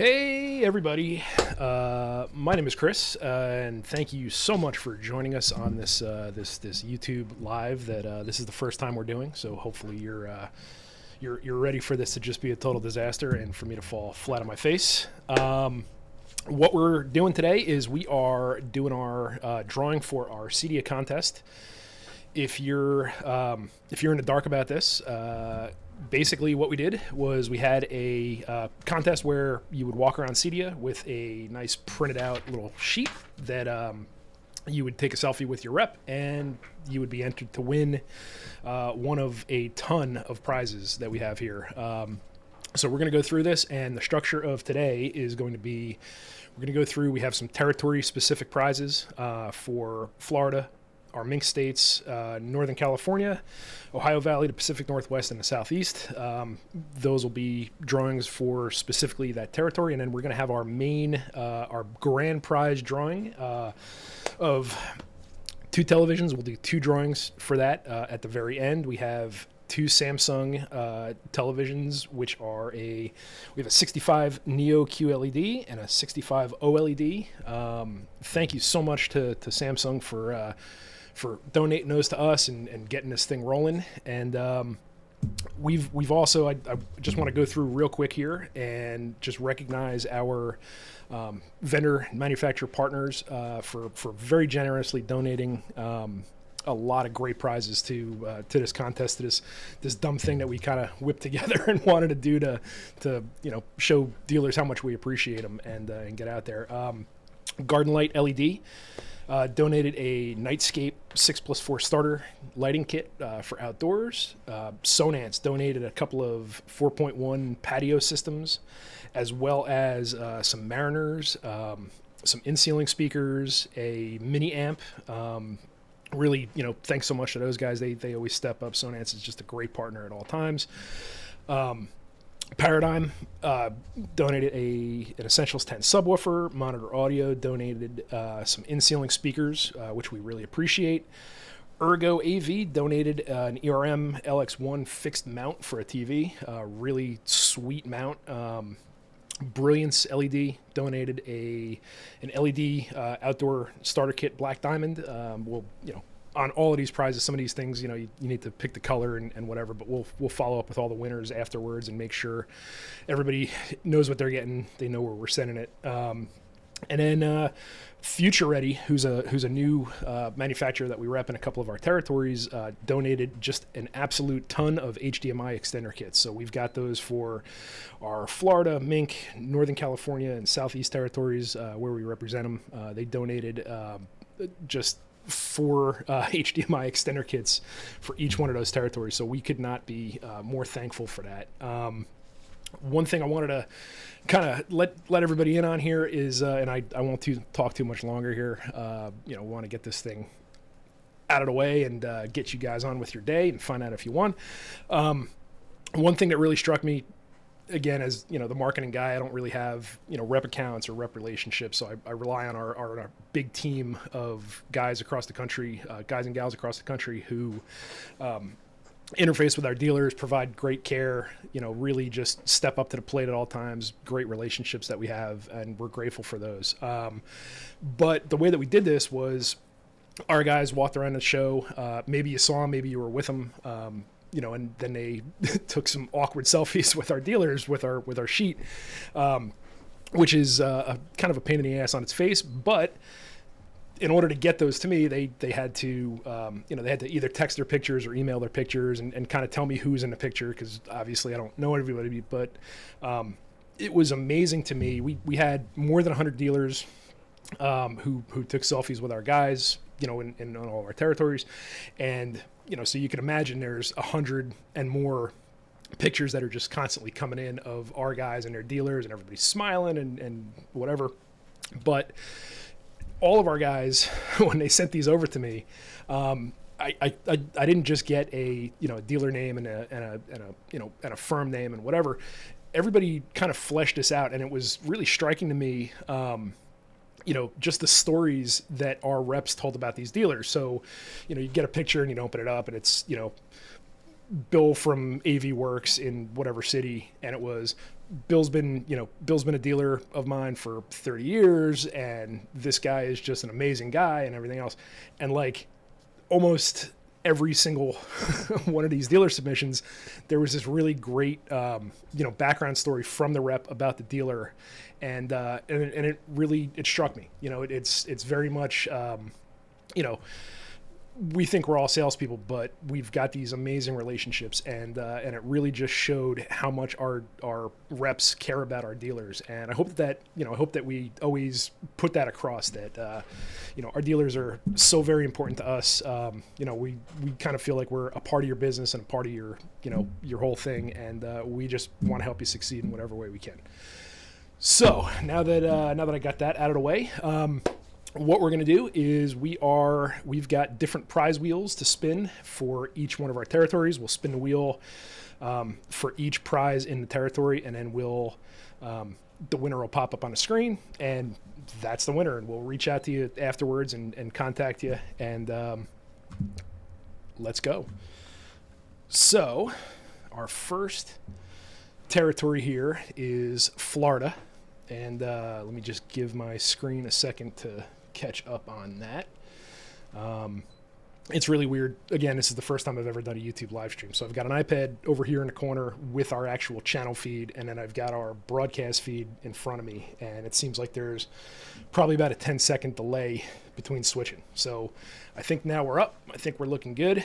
Hey everybody, my name is Chris, and thank you so much for joining us on this YouTube live. This is the first time we're doing, so hopefully you're ready for this to just be a total disaster and for me to fall flat on my face. What we're doing today is we are doing our drawing for our CEDIA Contest. If you're in the dark about this. Basically what we did was we had a contest where you would walk around CEDIA with a nice printed out little sheet that you would take a selfie with your rep, and you would be entered to win one of a ton of prizes that we have here. So we're going to go through this, and the structure of today is going to be, we're going to go through, we have some territory specific prizes for Florida, our Mink states, Northern California, Ohio Valley, the Pacific Northwest, and the Southeast. Those will be drawings for specifically that territory. And then we're going to have our main, our grand prize drawing of 2 televisions. We'll do 2 drawings for that at the very end. We have 2 Samsung televisions, which are we have a 65 Neo QLED and a 65 OLED. Thank you so much to Samsung for donating those to us and getting this thing rolling. And we've also, I just want to go through real quick here and just recognize our vendor manufacturer partners for very generously donating a lot of great prizes to this contest, to this dumb thing that we kind of whipped together and wanted to do to show dealers how much we appreciate them and get out there. Garden Light LED donated a Nightscape 6+4 starter lighting kit for outdoors. Sonance donated a couple of 4.1 patio systems, as well as some Mariners, some in-ceiling speakers, a mini amp. Really, thanks so much to those guys. They always step up. Sonance is just a great partner at all times. Paradigm donated an Essentials 10 subwoofer. Monitor Audio donated some in-ceiling speakers, which we really appreciate. Ergo AV donated an ERM LX1 fixed mount for a TV. Really sweet mount. Brilliance LED donated an LED outdoor starter kit, Black Diamond. We'll, on all of these prizes, some of these things, you need to pick the color and whatever, but we'll follow up with all the winners afterwards and make sure everybody knows what they're getting. They know where we're sending it. And then Future Ready, who's a new manufacturer that we rep in a couple of our territories, donated just an absolute ton of HDMI extender kits. So we've got those for our Florida, Mink, Northern California, and Southeast territories where we represent them. They donated just 4 HDMI extender kits for each one of those territories. So we could not be more thankful for that. One thing I wanted to kind of let everybody in on here is, and I won't talk too much longer here. We want to get this thing out of the way and get you guys on with your day and find out if you won. One thing that really struck me, again, as the marketing guy, I don't really have rep accounts or rep relationships, so I rely on our big team of guys across the country, guys and gals across the country who interface with our dealers, provide great care, really just step up to the plate at all times. Great relationships that we have, and we're grateful for those. But the way that we did this was our guys walked around the show. Maybe you saw them, maybe you were with them. And then they took some awkward selfies with our dealers with our sheet, which is kind of a pain in the ass on its face. But in order to get those to me, they had to they had to either text their pictures or email their pictures and kind of tell me who's in the picture, because obviously I don't know everybody. But it was amazing to me. We had more than 100 dealers who took selfies with our guys, in all of our territories, and so you can imagine there's 100 and more pictures that are just constantly coming in of our guys and their dealers, and everybody's smiling and whatever. But all of our guys, when they sent these over to me, I didn't just get a dealer name and a firm name and whatever. Everybody kind of fleshed this out, and it was really striking to me. Just the stories that our reps told about these dealers. So, you get a picture and you open it up and it's, Bill from AV Works in whatever city, and it was Bill's been a dealer of mine for 30 years, and this guy is just an amazing guy and everything else. And like almost every single one of these dealer submissions, there was this really great, background story from the rep about the dealer. And it really, it struck me, it's very much, we think we're all salespeople, but we've got these amazing relationships, and it really just showed how much our reps care about our dealers. And I hope that we always put that across, that our dealers are so very important to us. We kind of feel like we're a part of your business and a part of your whole thing, and we just want to help you succeed in whatever way we can. So now that I got that out of the way. What we're going to do is we've got different prize wheels to spin for each one of our territories. We'll spin the wheel for each prize in the territory, and then the winner will pop up on the screen, and that's the winner. And we'll reach out to you afterwards and contact you, and let's go. So our first territory here is Florida, and let me just give my screen a second to catch up on that. It's really weird. Again, this is the first time I've ever done a YouTube live stream. So I've got an iPad over here in the corner with our actual channel feed, and then I've got our broadcast feed in front of me, and it seems like there's probably about a 10-second delay between switching. So I think now we're up. I think we're looking good.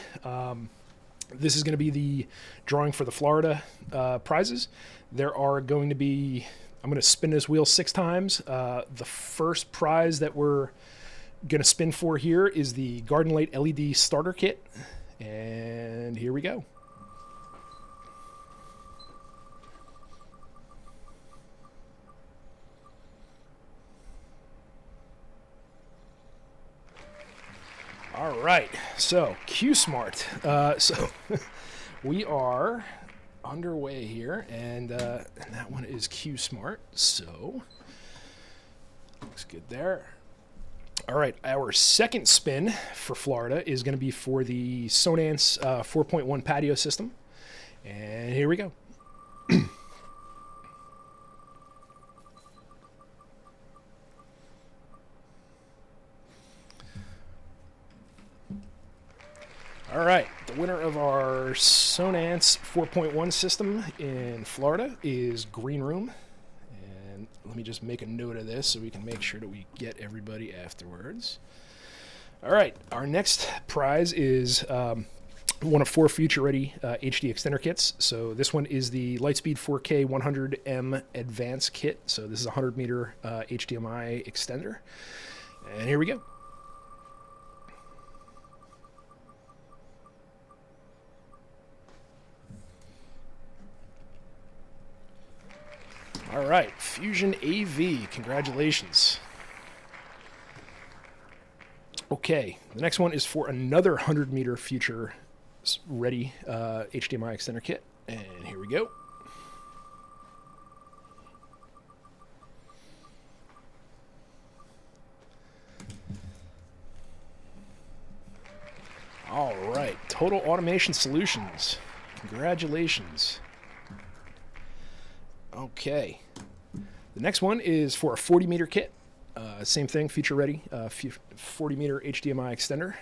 This is going to be the drawing for the Florida prizes. There are going to be, I'm going to spin this wheel 6 times. The first prize that we're going to spin for here is the Garden Light LED starter kit. And here we go. All right, so Q-Smart. So we are underway here, and that one is Q-Smart, so looks good there. All right, our second spin for Florida is going to be for the Sonance 4.1 patio system, and here we go. All right, the winner of our Sonance 4.1 system in Florida is Green Room. And let me just make a note of this so we can make sure that we get everybody afterwards. All right, our next prize is one of 4 future-ready HD extender kits. So this one is the Lightspeed 4K 100M Advance kit. So this is a 100-meter HDMI extender. And here we go. All right, Fusion AV, congratulations. Okay, the next one is for another 100-meter future-ready HDMI extender kit, and here we go. All right, Total Automation Solutions, congratulations. Okay, the next one is for a 40-meter kit. Same thing, future-ready, 40-meter HDMI extender.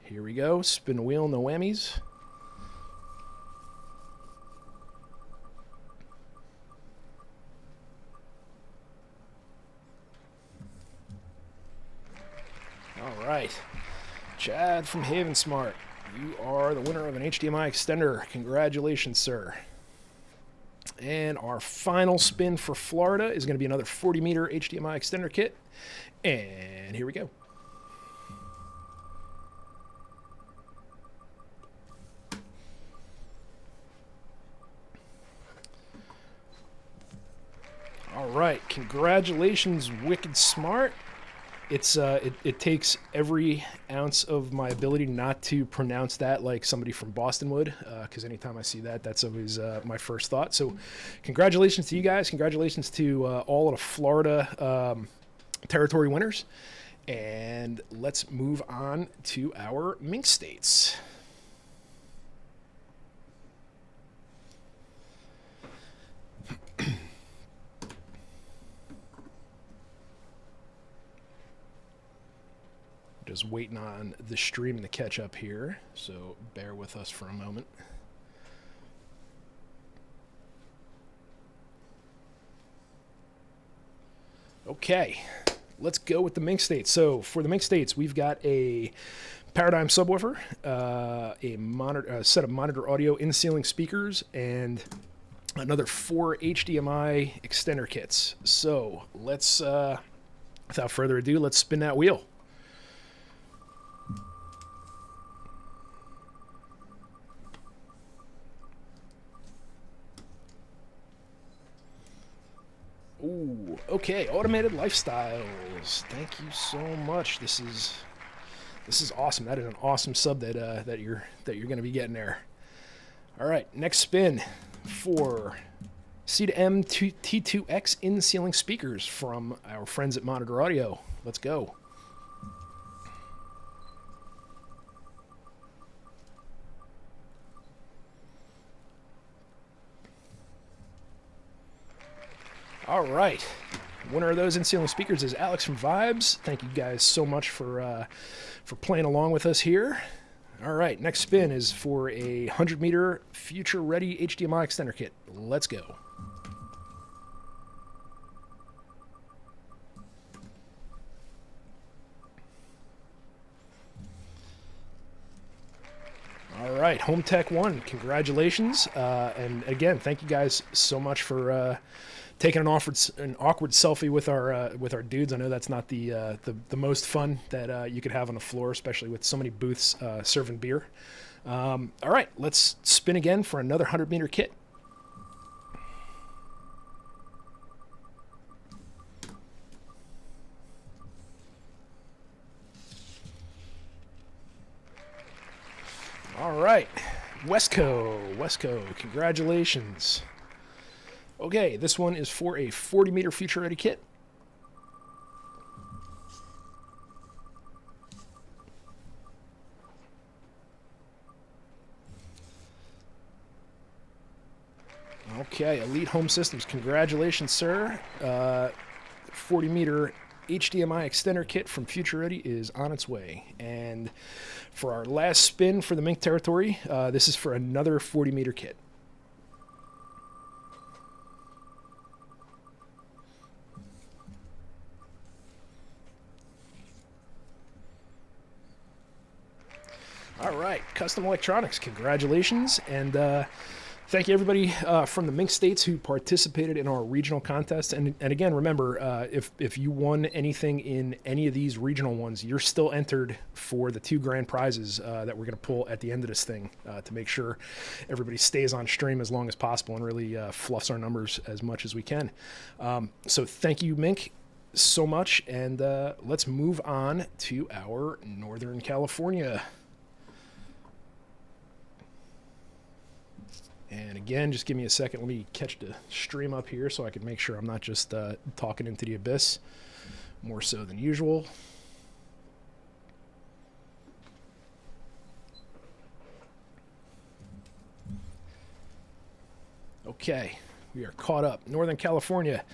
Here we go, spin the wheel, no whammies. All right, Chad from Haven Smart, you are the winner of an HDMI extender. Congratulations, sir. And our final spin for Florida is going to be another 40-meter HDMI extender kit. And here we go. All right, congratulations, Wicked Smart. It takes every ounce of my ability not to pronounce that like somebody from Boston would, because anytime I see that, that's always my first thought. So congratulations to you guys. Congratulations to all of the Florida territory winners. And let's move on to our Mink states. Just waiting on the stream to catch up here, so bear with us for a moment. Okay, let's go with the Mink States. So for the Mink States, we've got a Paradigm subwoofer, a set of monitor audio in-ceiling speakers, and another 4 HDMI extender kits. So let's, without further ado, let's spin that wheel. Ooh, okay, Automated Lifestyles. Thank you so much. This is awesome. That is an awesome sub that you're going to be getting there. All right, next spin for C2M T2X in-ceiling speakers from our friends at Monitor Audio. Let's go. All right, winner of those in-ceiling speakers is Alex from Vibes. Thank you guys so much for playing along with us here. All right, next spin is for a 100-meter future-ready HDMI extender kit. Let's go. All right, Home Tech 1, congratulations. And again, thank you guys so much for taking an awkward selfie with our dudes. I know that's not the most fun that you could have on the floor, especially with so many booths serving beer. All right, let's spin again for another 100-meter kit. All right, Wesco, congratulations. Okay, this one is for a 40-meter future-ready kit. Okay, Elite Home Systems, congratulations, sir. 40-meter HDMI extender kit from Future Ready is on its way. And for our last spin for the Mink territory, this is for another 40-meter kit. All right, Custom Electronics, congratulations, and thank you everybody from the Mink States who participated in our regional contest. And again, remember, if you won anything in any of these regional ones, you're still entered for the 2 grand prizes that we're going to pull at the end of this thing to make sure everybody stays on stream as long as possible and really fluffs our numbers as much as we can. So thank you, Mink, so much, and let's move on to our Northern California. And again, just give me a second. Let me catch the stream up here so I can make sure I'm not just talking into the abyss more so than usual. Okay, we are caught up. Northern California.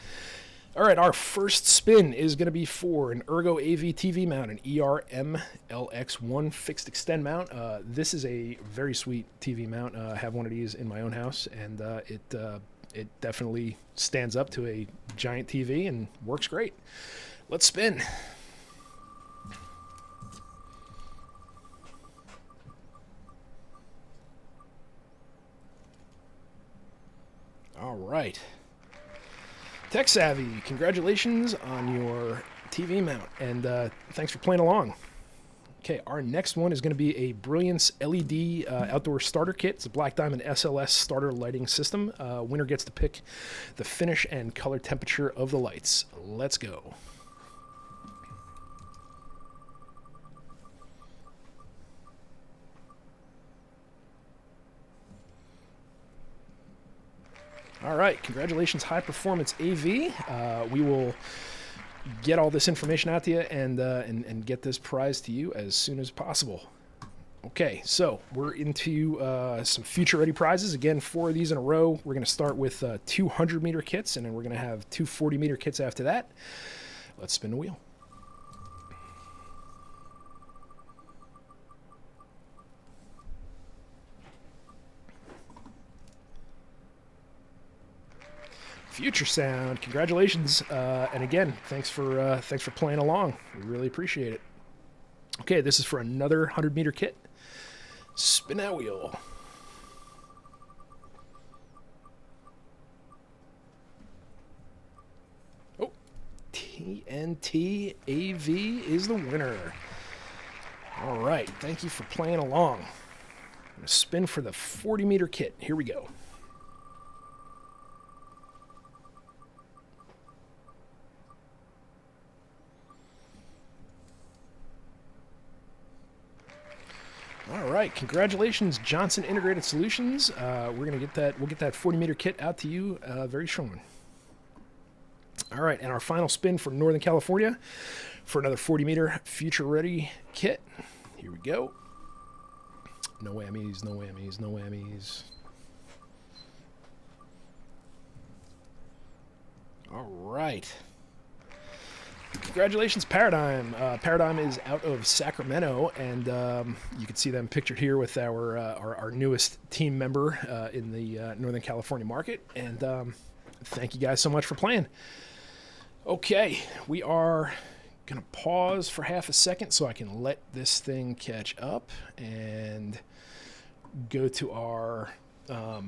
All right, our first spin is going to be for an Ergo AV TV mount, an ERM-LX1 fixed extend mount. This is a very sweet TV mount. I have one of these in my own house, and it definitely stands up to a giant TV and works great. Let's spin. All right. Tech Savvy, congratulations on your TV mount, and thanks for playing along. Okay, our next one is going to be a Brilliance LED outdoor starter kit. It's a Black Diamond SLS starter lighting system. Winner gets to pick the finish and color temperature of the lights. Let's go. All right, congratulations, High Performance AV. We will get all this information out to you and get this prize to you as soon as possible. Okay, so we're into some future-ready prizes. Again, 4 of these in a row. We're going to start with 200-meter kits, and then we're going to have 2 40-meter kits after that. Let's spin the wheel. Future Sound, congratulations, and again, thanks for playing along. We really appreciate it. Okay, this is for another 100-meter kit. Spin that wheel. Oh, TNT AV is the winner. All right, thank you for playing along. I'm going to spin for the 40-meter kit. Here we go. All right, congratulations, Johnson Integrated Solutions. We'll get that 40-meter kit out to you very soon. All right, and our final spin for Northern California for another 40-meter Future Ready kit. Here we go. No whammies, no whammies, no whammies. All right. Congratulations, Paradigm. Paradigm is out of Sacramento, and you can see them pictured here with our newest team member in the Northern California market. And thank you guys so much for playing. Okay, we are going to pause for half a second so I can let this thing catch up and go to our... we're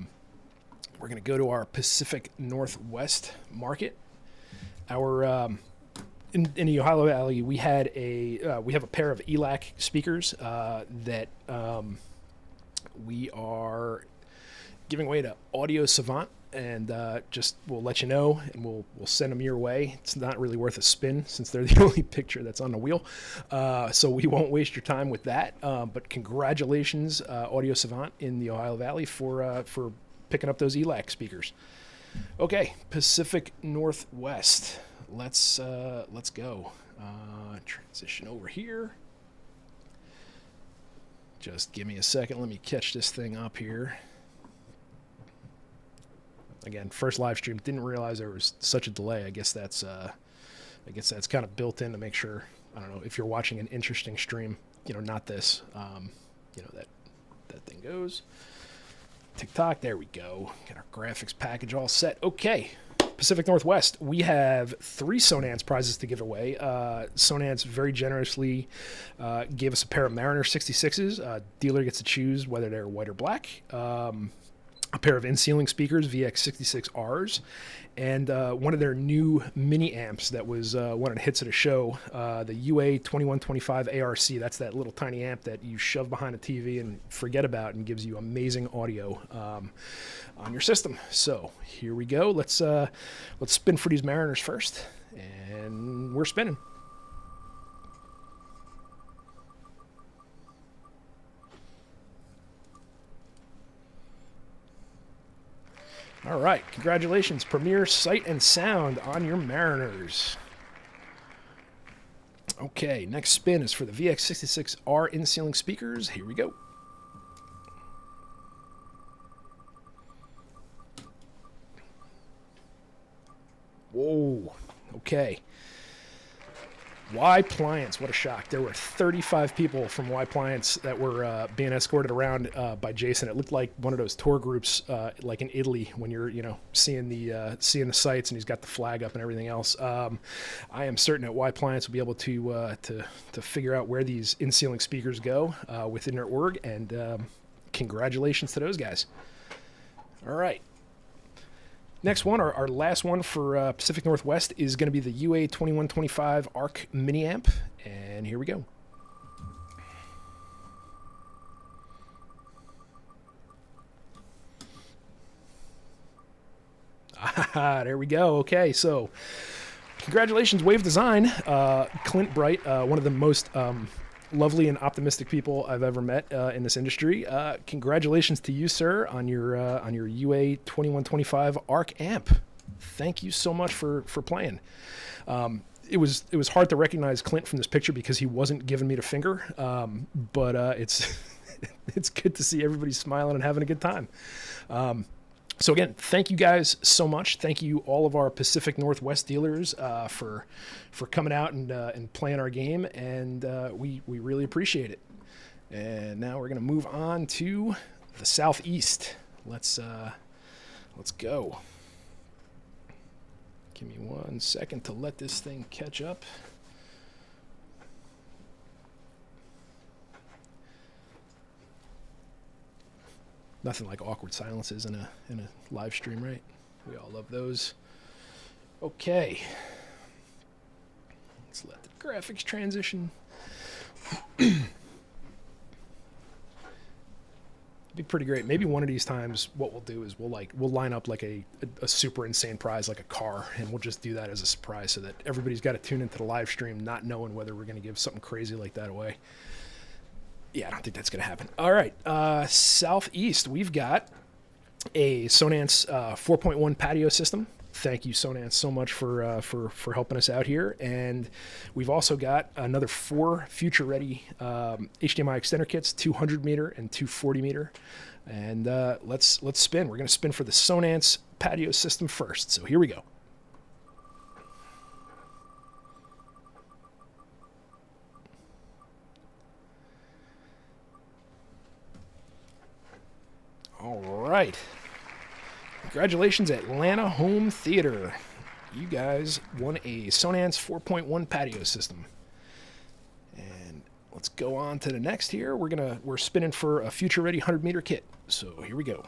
going to go to our Pacific Northwest market. Our... In the Ohio Valley, we have a pair of ELAC speakers that we are giving away to Audio Savant, and we'll let you know, and we'll send them your way. It's not really worth a spin since they're the only picture that's on the wheel, so we won't waste your time with that. But congratulations, Audio Savant in the Ohio Valley for picking up those ELAC speakers. Okay, Pacific Northwest. Let's go. Transition over here. Just give me a second. Let me catch this thing up here. Again, first live stream. Didn't realize there was such a delay. I guess that's kind of built in to make sure. I don't know if you're watching an interesting stream. Not this. That thing goes. TikTok. There we go. Got our graphics package all set. Okay. Pacific Northwest, we have 3 Sonance prizes to give away. Sonance very generously gave us a pair of Mariner 66s. Dealer gets to choose whether they're white or black. A pair of in-ceiling speakers, VX66Rs, and one of their new mini amps that was one of the hits of the show, the UA2125 ARC. That's that little tiny amp that you shove behind a TV and forget about, and gives you amazing audio on your system. So here we go. Let's spin for these Mariners first, and we're spinning. All right, congratulations, Premier Sight and Sound on your Mariners. Okay, next spin is for the VX66R in-ceiling speakers. Here we go. Whoa, okay. Y Pliance, what a shock. There were 35 people from Y Pliance that were being escorted around by Jason. It looked like one of those tour groups like in Italy when you're, seeing the sights and he's got the flag up and everything else. I am certain that Y Pliance will be able to figure out where these in-ceiling speakers go within their org, and congratulations to those guys. All right. Next one, our last one for Pacific Northwest, is going to be the UA2125 ARC mini amp, and here we go. Ah, there we go. Okay, so congratulations, Wave Design. Clint Bright, one of the most lovely and optimistic people I've ever met in this industry. Congratulations to you, sir, on your UA2125 ARC amp. Thank you so much for playing. It was hard to recognize Clint from this picture because he wasn't giving me the finger, but it's it's good to see everybody smiling and having a good time. So again, thank you guys so much. Thank you all of our Pacific Northwest dealers for coming out and playing our game, and we really appreciate it. And now we're going to move on to the Southeast. Let's go. Give me 1 second to let this thing catch up. Nothing like awkward silences in a live stream, right? We all love those. Okay. Let's let the graphics transition. Be pretty great. Maybe one of these times what we'll do is we'll line up like a super insane prize like a car, and we'll just do that as a surprise so that everybody's got to tune into the live stream not knowing whether we're going to give something crazy like that away. Yeah, I don't think that's going to happen. All right, Southeast, we've got a Sonance 4.1 patio system. Thank you, Sonance, so much for helping us out here. And we've also got another 4 future-ready HDMI extender kits, 200 meter and 240 meter. And let's spin. We're going to spin for the Sonance patio system first. So here we go. All right. Congratulations, Atlanta Home Theater. You guys won a Sonance 4.1 patio system. And let's go on to the next here. We're spinning for a future ready 100 meter kit. So here we go.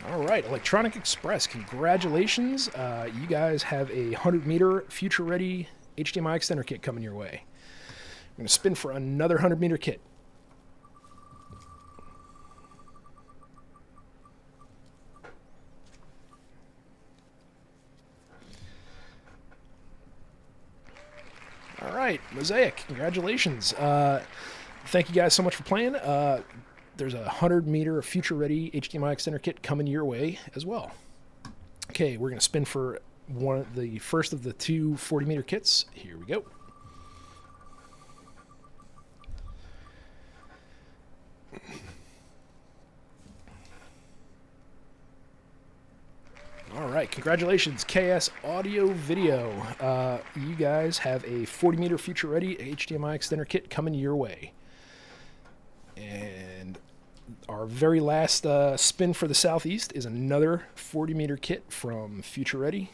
All right, Electronic Express, congratulations. You guys have a 100 meter future ready HDMI extender kit coming your way. I'm going to spin for another 100 meter kit. All right, Mosaic, congratulations. Thank you guys so much for playing. There's a 100 meter future ready HDMI extender kit coming your way as well. Okay, we're going to spin for the first of the 2 40 meter kits. Here we go. All right, congratulations, KS Audio Video. You guys have a 40 meter future ready HDMI extender kit coming your way. And our very last spin for the Southeast is another 40 meter kit from Future Ready.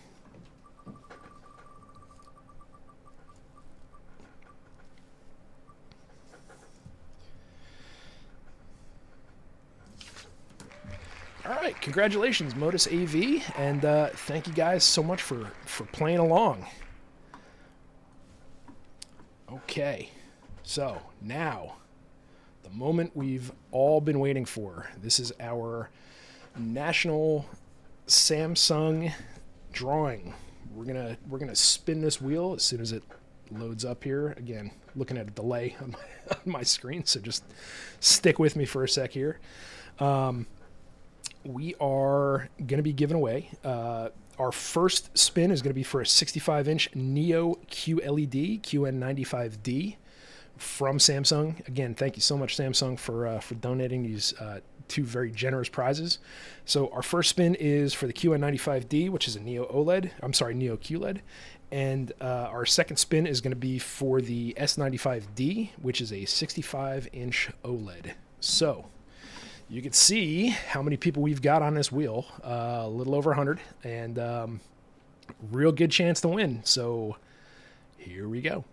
All right, congratulations, Modus AV, and thank you guys so much for playing along. Okay, so now the moment we've all been waiting for. This is our national Samsung drawing. We're gonna spin this wheel as soon as it loads up here. Again, looking at a delay on my screen, so just stick with me for a sec here. We are going to be giving away. Our first spin is going to be for a 65-inch Neo QLED QN95D from Samsung. Again, thank you so much, Samsung, for donating these 2 very generous prizes. So our first spin is for the QN95D, which is a Neo OLED. I'm sorry, Neo QLED. And our second spin is going to be for the S95D, which is a 65-inch OLED. So you can see how many people we've got on this wheel, a little over 100, and real good chance to win. So here we go.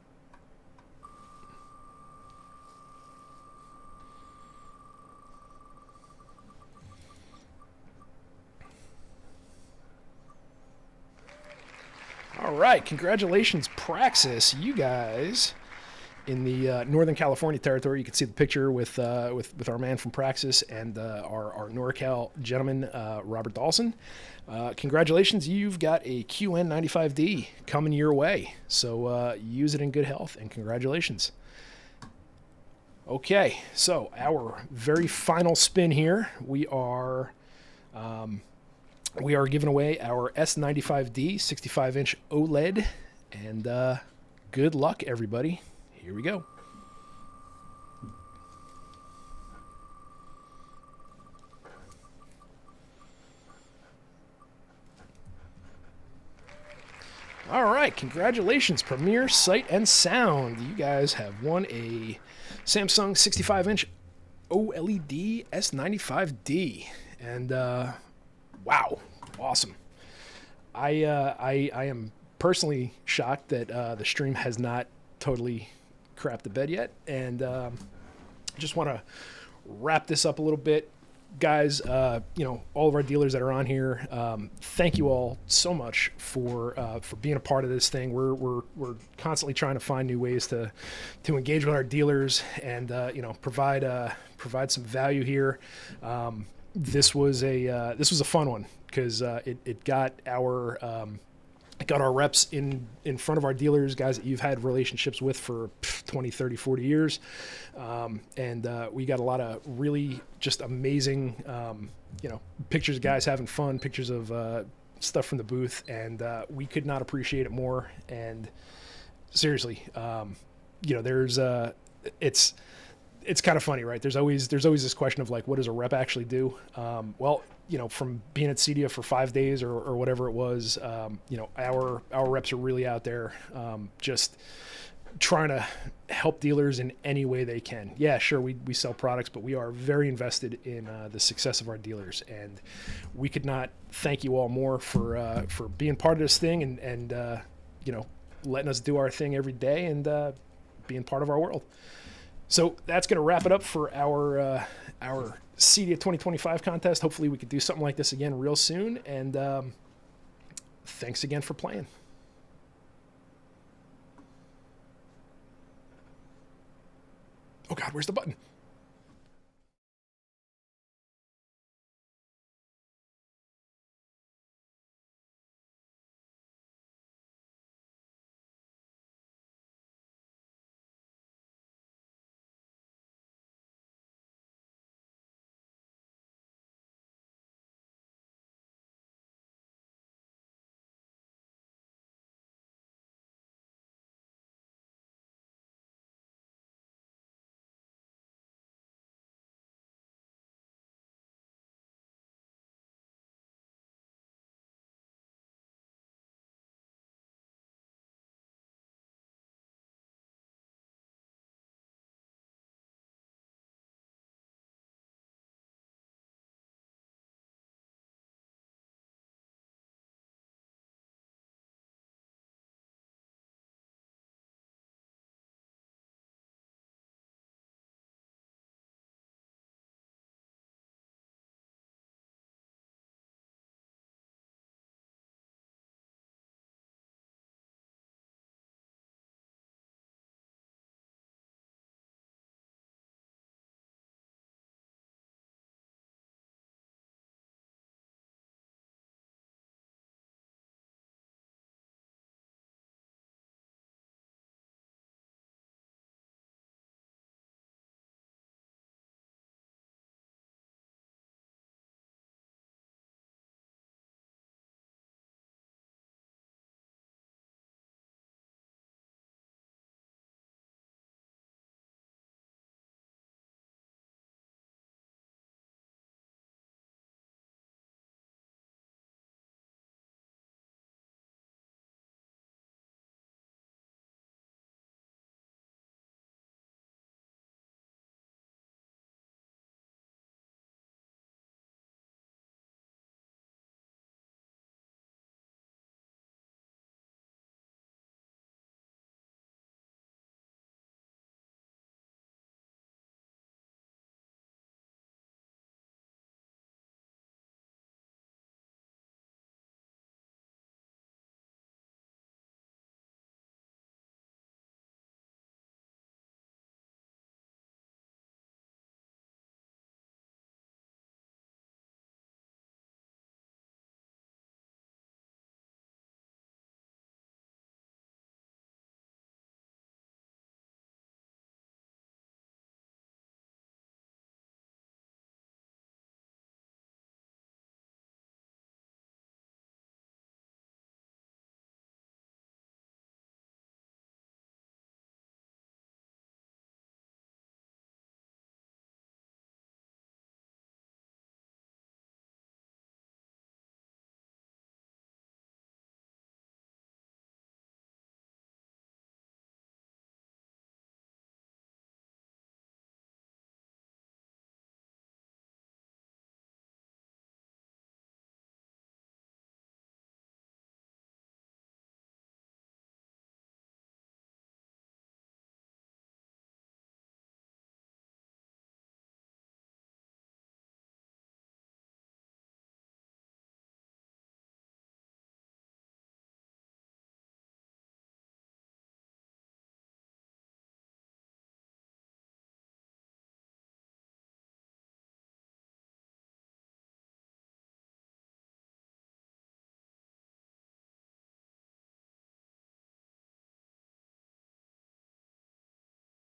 All right, congratulations, Praxis. You guys in the Northern California territory. You can see the picture with our man from Praxis and our NorCal gentleman, Robert Dawson. Congratulations, you've got a QN95D coming your way. So use it in good health, and congratulations. Okay, so our very final spin here. We are giving away our S95D 65-inch OLED, and good luck, everybody. Here we go. All right, congratulations, Premier Sight and Sound. You guys have won a Samsung 65-inch OLED S95D, and wow, awesome. I am personally shocked that the stream has not totally crapped the bed yet, and just want to wrap this up a little bit. Guys, all of our dealers that are on here, thank you all so much for being a part of this thing. We're constantly trying to find new ways to engage with our dealers and provide some value here. This was a fun one because it got our reps in front of our dealers, guys that you've had relationships with for 20, 30, 40 years. And we got a lot of really just amazing, pictures of guys having fun, pictures of stuff from the booth. And we could not appreciate it more. And seriously, it's kind of funny, right? There's always this question of like, what does a rep actually do? From being at CEDIA for 5 days or whatever it was, our reps are really out there, just trying to help dealers in any way they can. Yeah, sure, we sell products, but we are very invested in the success of our dealers, and we could not thank you all more for being part of this thing and letting us do our thing every day and being part of our world. So that's going to wrap it up for our CEDIA 2025 contest. Hopefully we could do something like this again real soon. And thanks again for playing. Oh, God, where's the button?